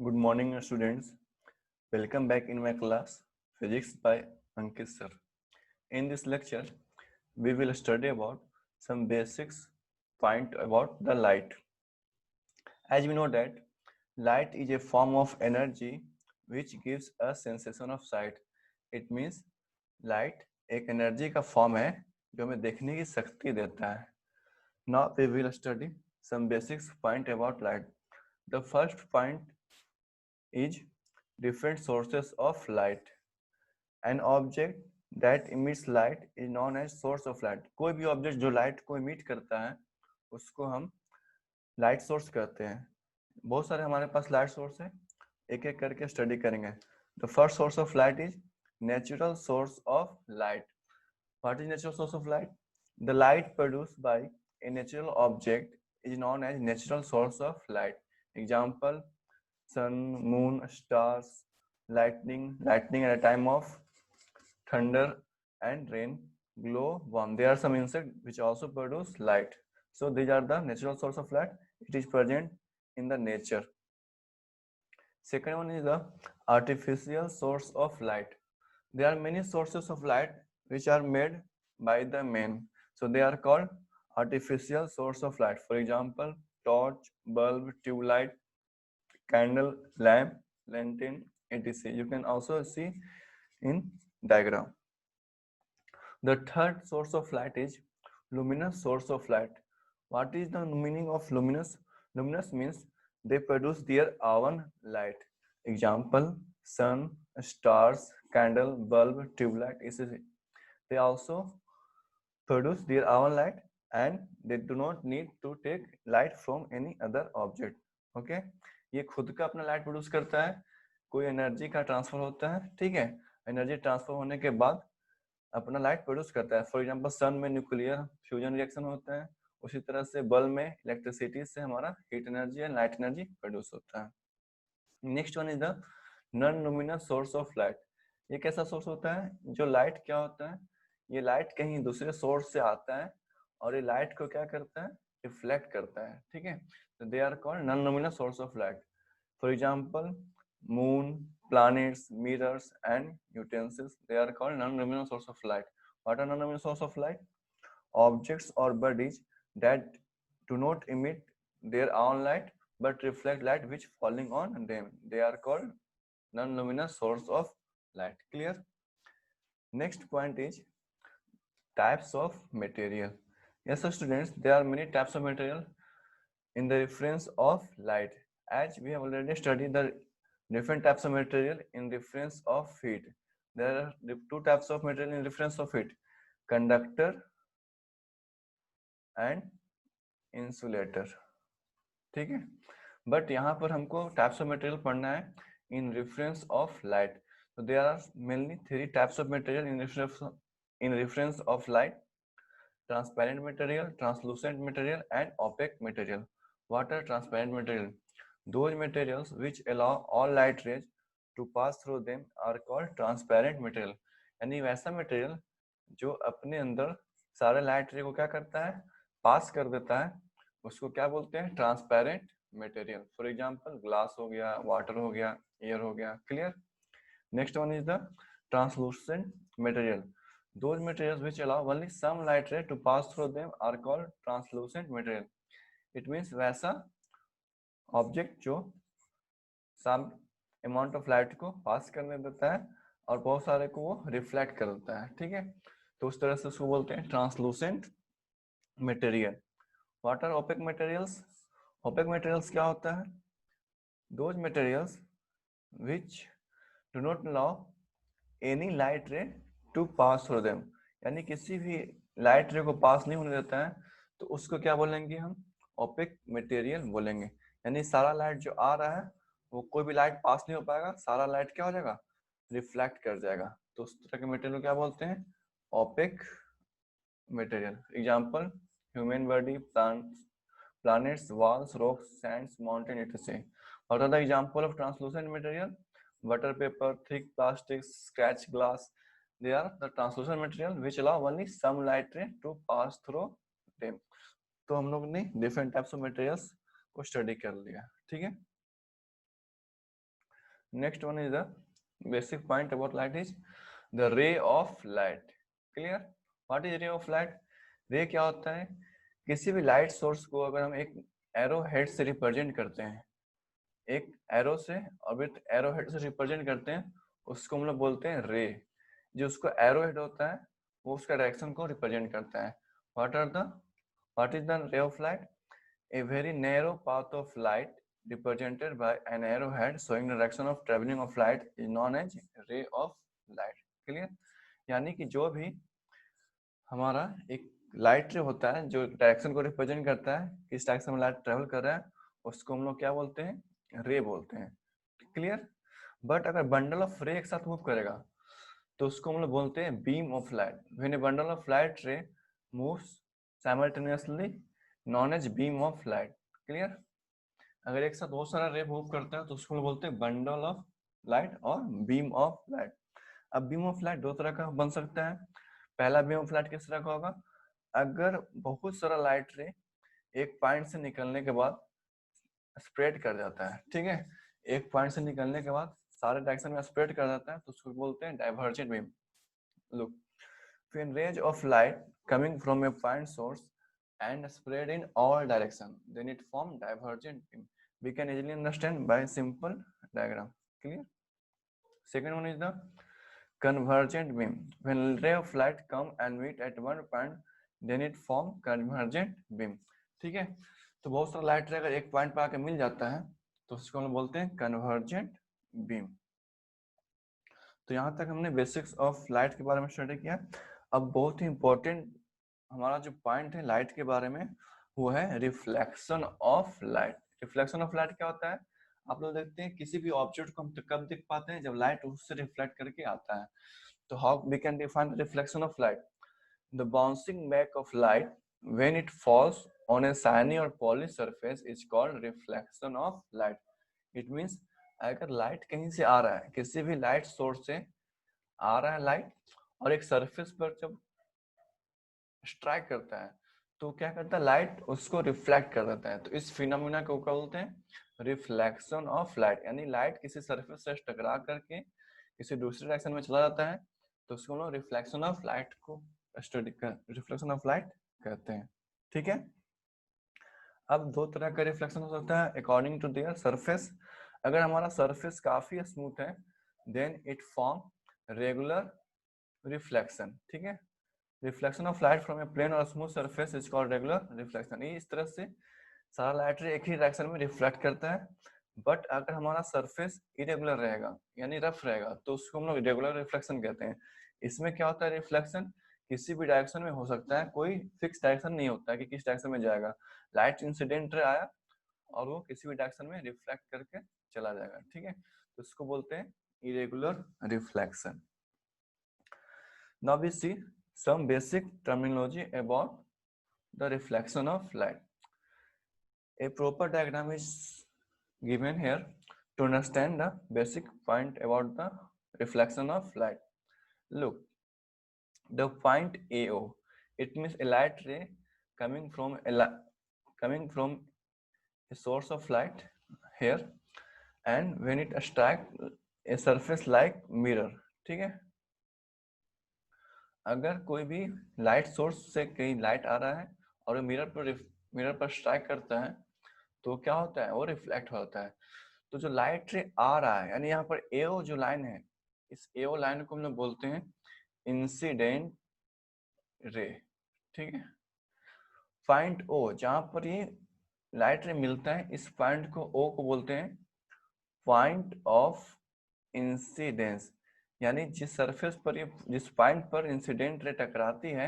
Good morning, students. Welcome back in my class, Physics by Ankit sir. In this lecture, we will study about some basics point about the light. As we know that light is a form of energy which gives a sensation of sight. It means light एक energy का form है जो हमें देखने की शक्ति देता है. Now we will study some basics point about light. The first point is different sources of light. An object that emits light is known as source of light. कोई भी ऑब्जेक्ट जो लाइट को इमिट करता है उसको हम light source कहते हैं. बहुत सारे हमारे पास लाइट सोर्स है, एक एक करके स्टडी करेंगे. The first source of light is natural source of light. What is natural source of light? The light produced by a natural object is known as natural source of light. Example: sun, moon, stars, lightning at a time of thunder and rain, glow worm. There are some insects which also produce light. So these are the natural source of light. It is present in the nature. Second one is the artificial source of light. There are many sources of light which are made by the man. So they are called artificial source of light. For example, torch, bulb, tube light, candle, lamp, lantern, etc. You can also see in diagram. The third source of light is luminous source of light. What is the meaning of luminous? Luminous means they produce their own light. Example: sun, stars, candle, bulb, tube light, etc. They also produce their own light and they do not need to take light from any other object. Okay? ये खुद का अपना light produce करता है, कोई energy का transfer होता है, ठीक है. एनर्जी ट्रांसफर होने के बाद अपना लाइट प्रोड्यूस करता है. फॉर एग्जांपल सन में न्यूक्लियर फ्यूजन रिएक्शन होता है, उसी तरह से बल्ब में इलेक्ट्रिसिटी से हमारा हीट एनर्जी या लाइट एनर्जी प्रोड्यूस होता है. Next one is the non luminous source of light. ये कैसा सोर्स होता है? जो लाइट क्या होता है, ये लाइट कहीं दूसरे सोर्स से आता है और ये लाइट को क्या करता है? रिफ्लेक्ट करता है, ठीक है. तो they are called non luminous source of light. For example moon, planets, mirrors, and utensils. They are called non-luminous source of light. What are non-luminous source of light? Objects or bodies that do not emit their own light but reflect light which falling on them. They are called non-luminous source of light. Clear? Next point is types of material. Yes, so students, there are many types of material in the reference of light. As we have already studied the different types of material in reference of heat. There are two types of material in reference of heat: conductor and insulator. ठीक है. But यहाँ पर हमको types of material पढ़ना है in reference of light. तो there are mainly three types of material in reference of light: transparent material, translucent material, and opaque material. What are transparent material? Those materials which allow all light rays to pass through them are called transparent material. यानी वैसा material जो अपने अंदर सारे light रे को क्या करता है? पास कर देता है. उसको क्या बोलते हैं? Transparent material. For example glass हो गया, वाटर हो गया, एयर हो गया. Clear? Next one is the translucent material. Those materials which allow only some light ray to pass through them are called translucent material. It means वैसा object जो some amount of light को पास करने देता है और बहुत सारे को वो रिफ्लेक्ट कर देता है, ठीक है. तो उस तरह से उसको बोलते हैं translucent material. What are opaque materials? Opaque materials क्या होता है? Those materials which do not allow any light ray to pass through them. यानी किसी भी लाइट रे को पास नहीं होने देता है, तो उसको क्या बोलेंगे हम? ओपेक मटेरियल बोलेंगे. यानी सारा लाइट जो आ रहा है वो कोई भी लाइट पास नहीं हो पाएगा, सारा लाइट क्या हो जाएगा? रिफ्लेक्ट कर जाएगा. तो उस तरह के मटेरियल क्या बोलते हैं? Opaque material. Example: human body, planets, walls, rocks, sands, mountain, etc. What are the example of translucent material? Butter paper, thick plastic, scratch glass. They are the translucent material which allow only some light ray to pass through them. तो हम लोग ने different types of materials को study कर लिया, ठीक है. Next one is the basic point about light is the ray of light. Clear? What is ray of light? रे क्या होता है? किसी भी लाइट सोर्स को अगर हम एक एरो हेड से रिप्रेजेंट करते हैं, एक एरो से और विथ एरो हेड से रिप्रेजेंट करते हैं, उसको हम लोग बोलते हैं रे. जो उसको एरो हेड होता है वो उसका डायरेक्शन को रिप्रेजेंट करता है. what is the ray of light? A very narrow path of light represented by an arrowhead showing the direction of traveling of light is known as ray of light. Clear? यानी कि जो भी हमारा एक light रे होता है जो डायरेक्शन को रिप्रेजेंट करता है, किस डायरेक्शन में लाइट ट्रेवल कर रहा है, उसको हम लोग क्या बोलते हैं? रे बोलते हैं. क्लियर? बट अगर बंडल ऑफ रे एक साथ मूव करेगा तो उसको हम लोग बोलते हैं beam of light. When a bundle of light ray moves simultaneously known as beam of light. Clear? अगर एक साथ बहुत सारा रे मूव करता है तो उसको हम बोलते हैं बंडल ऑफ लाइट और बीम ऑफ लाइट. अब बीम ऑफ लाइट दो तरह का बन सकता है. पहला बीम ऑफ लाइट किस तरह का होगा? अगर बहुत सारा लाइट रे एक पॉइंट से निकलने के बाद स्प्रेड कर जाता है, ठीक है, एक पॉइंट से निकलने के बाद सारे डायरेक्शन में स्प्रेड कर जाता है तो उसको बोलते हैं divergent beam. Look, when rays of light coming from a point source and spread in all direction, then it form divergent beam. We can easily understand by simple diagram. Clear? Second one is the convergent beam. When ray of light come and meet at one point, then it form convergent beam. ठीक है, तो बहुत सारा light रे अगर एक point पर आके मिल जाता है तो उसको हम बोलते हैं कन्वर्जेंट बीम. तो यहाँ तक हमने बेसिक्स ऑफ लाइट के बारे में स्टडी किया. अब बहुत ही इंपॉर्टेंट हमारा जो पॉइंट है लाइट के बारे में वो है reflection of light. Reflection of light क्या होता है? आप लोग देखते हैं किसी भी ऑब्जेक्ट को हम कब देख पाते हैं? जब लाइट उससे रिफ्लेक्ट करके आता है. तो how we can define the reflection of light? The bouncing back of light when it falls on a shiny or polished surface is called reflection of light. It means अगर light कहीं से आ रहा है, किसी भी लाइट सोर्स से आ रहा है लाइट और एक सरफेस पर जब स्ट्राइक करता है तो क्या करता है? लाइट उसको रिफ्लेक्ट कर देता है. तो इस फिनोमेना को क्या बोलते हैं? Reflection of light. यानी लाइट किसी सरफेस से टकरा करके किसी दूसरे डायरेक्शन में चला जाता है तो उसको हम लोग रिफ्लेक्शन ऑफ लाइट को स्टडी कर रिफ्लेक्शन ऑफ लाइट कहते हैं. ठीक है, अब दो तरह का रिफ्लेक्शन हो सकता है अकॉर्डिंग टू देयर सरफेस. अगर हमारा सरफेस काफी स्मूथ है then it form regular reflection. ठीक है, reflection of light from a plane or smooth surface is called regular reflection. इस तरह से सारा लाइट रे एक ही डायरेक्शन में रिफ्लेक्ट करता है. बट अगर हमारा सरफेस इरेगुलर रहेगा यानी रफ रहेगा तो उसको हम लोग रेगुलर रिफ्लेक्शन कहते हैं. इसमें क्या होता है? रिफ्लेक्शन किसी भी डायरेक्शन में हो सकता है, कोई फिक्स डायरेक्शन नहीं होता है कि किस डायरेक्शन में जाएगा. लाइट इंसिडेंट रे आया और वो किसी भी डायरेक्शन में रिफ्लेक्ट करके चला जाएगा. ठीक है, तो इसको बोलते हैं irregular reflection. Now we see some basic terminology about the reflection of light. A proper diagram is given here to understand the basic point about the reflection of light. Look, the point AO, it means a light ray coming from a source of light here, and when it strikes a surface like mirror. ठीक है, अगर कोई भी light source से कहीं light आ रहा है और मिरर पर स्ट्राइक करता है तो क्या होता है? वो रिफ्लेक्ट होता है. तो जो लाइट रे आ रहा है यानी यहाँ पर एओ जो लाइन है, इस एओ लाइन को हम लोग बोलते हैं इंसिडेंट रे. ठीक है, पॉइंट ओ जहां पर ये लाइट रे मिलता है इस पॉइंट को ओ को बोलते हैं पॉइंट ऑफ इंसिडेंस. यानी जिस सरफेस पर ये जिस पॉइंट पर इंसिडेंट रे टकराती है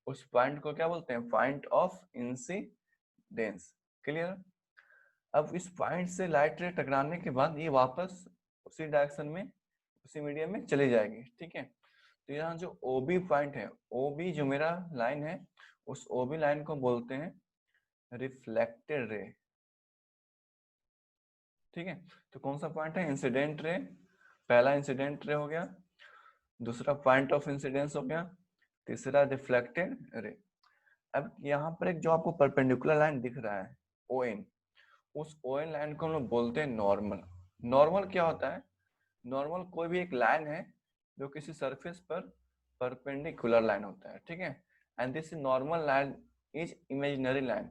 उस पॉइंट को क्या बोलते हैं? Point of incidence. क्लियर? अब इस पॉइंट से लाइट रे टकराने के बाद ये वापस उसी डायरेक्शन में उसी मीडियम में चली जाएगी. ठीक है, तो यहाँ जो ओबी पॉइंट है, ओबी जो मेरा लाइन है, उस ओबी लाइन को बोलते हैं रिफ्लेक्टेड रे. ठीक है, तो कौन सा पॉइंट है? Incident ray. पहला इंसिडेंट रे हो गया, दूसरा पॉइंट ऑफ इंसिडेंस हो गया, तीसरा रिफ्लेक्टेड रे. अब यहाँ पर एक जो आपको परपेंडिकुलर लाइन दिख रहा है ON, उस ON लाइन को हम लोग बोलते हैं नॉर्मल. नॉर्मल क्या होता है? नॉर्मल कोई भी एक लाइन है जो किसी सरफेस पर परपेंडिकुलर लाइन होता है, ठीक है। And this normal line is imaginary line.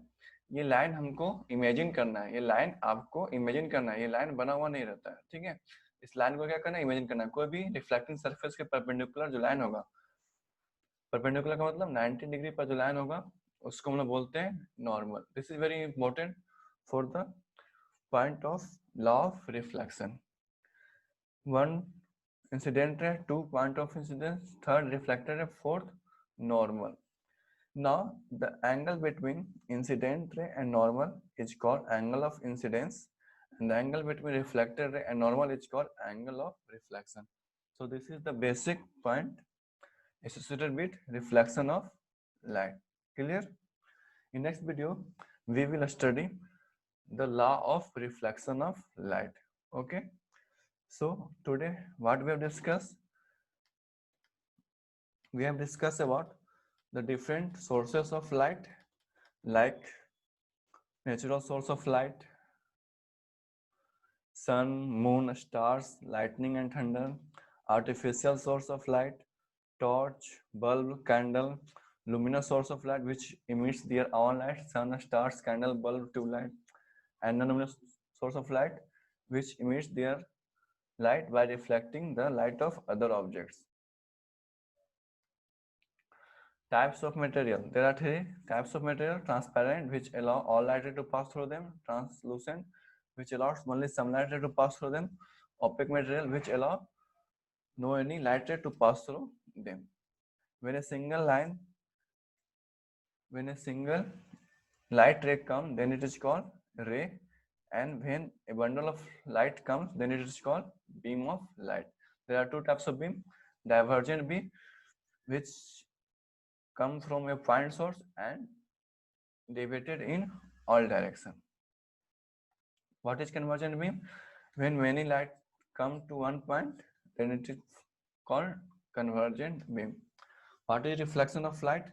ये लाइन हमको इमेजिन करना है, ये लाइन आपको इमेजिन करना है, ये लाइन बना हुआ नहीं रहता है, ठीक है। इस लाइन को क्या करना है, इमेजिन करना है। कोई भी रिफ्लेक्टिंग सरफेस के परपेंडिकुलर जो लाइन होगा, परपेंडिकुलर का मतलब 90 डिग्री पर जो लाइन होगा उसको हम लोग बोलते हैं normal. This is very important for the point of law of reflection. One incident ray, two point of incidence, third reflected ray, fourth normal. Now the angle between incident ray and normal is called angle of incidence, and the angle between reflected ray and normal is called angle of reflection. So this is the basic point associated with reflection of light. Clear? In next video we will study the law of reflection of light. Okay, so today what we have discussed, we have discussed about the different sources of light, like natural source of light, sun, moon, stars, lightning and thunder; artificial source of light, torch, bulb, candle; luminous source of light which emits their own light, sun, stars, candle, bulb, tube light; and non-luminous source of light which emits their light by reflecting the light of other objects. Types of material. There are three types of material: transparent, which allow all light ray to pass through them; translucent, which allows only some light ray to pass through them; opaque material, which allow no any light ray to pass through them. When a single light ray comes, then it is called ray, and when a bundle of light comes, then it is called beam of light. There are two types of beam: divergent beam, which come from a point source and deviated in all direction. What is convergent beam? When many light come to one point, then it is called convergent beam. What is reflection of light?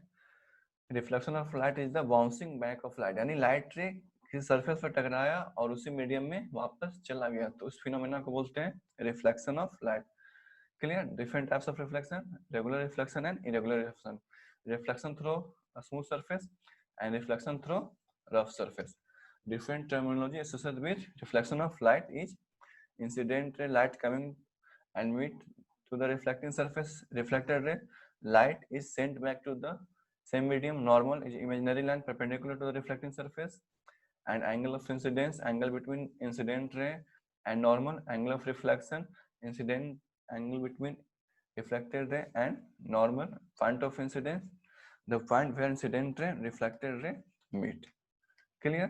Reflection of light is the bouncing back of light. यानी light रे किसी surface पर टकराया और उसी medium में वापस चला गया, तो उस फिनोमेना को बोलते हैं reflection of light. Clear? Different types of reflection: regular reflection and irregular reflection. Reflection through a smooth surface and reflection through rough surface. Different terminology associated with reflection of light is incident ray, light coming and meet to the reflecting surface, reflected ray, light is sent back to the same medium. Normal is imaginary line perpendicular to the reflecting surface. And angle of incidence, angle between incident ray and normal; angle of reflection, incident angle between reflected ray and normal; point of incidence, the point where incident ray, reflected ray meet. Clear?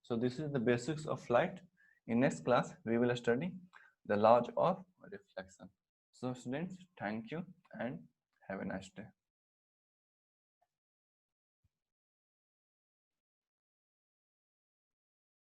So this is the basics of light. In next class we will study the laws of reflection. So students, thank you and have a nice day.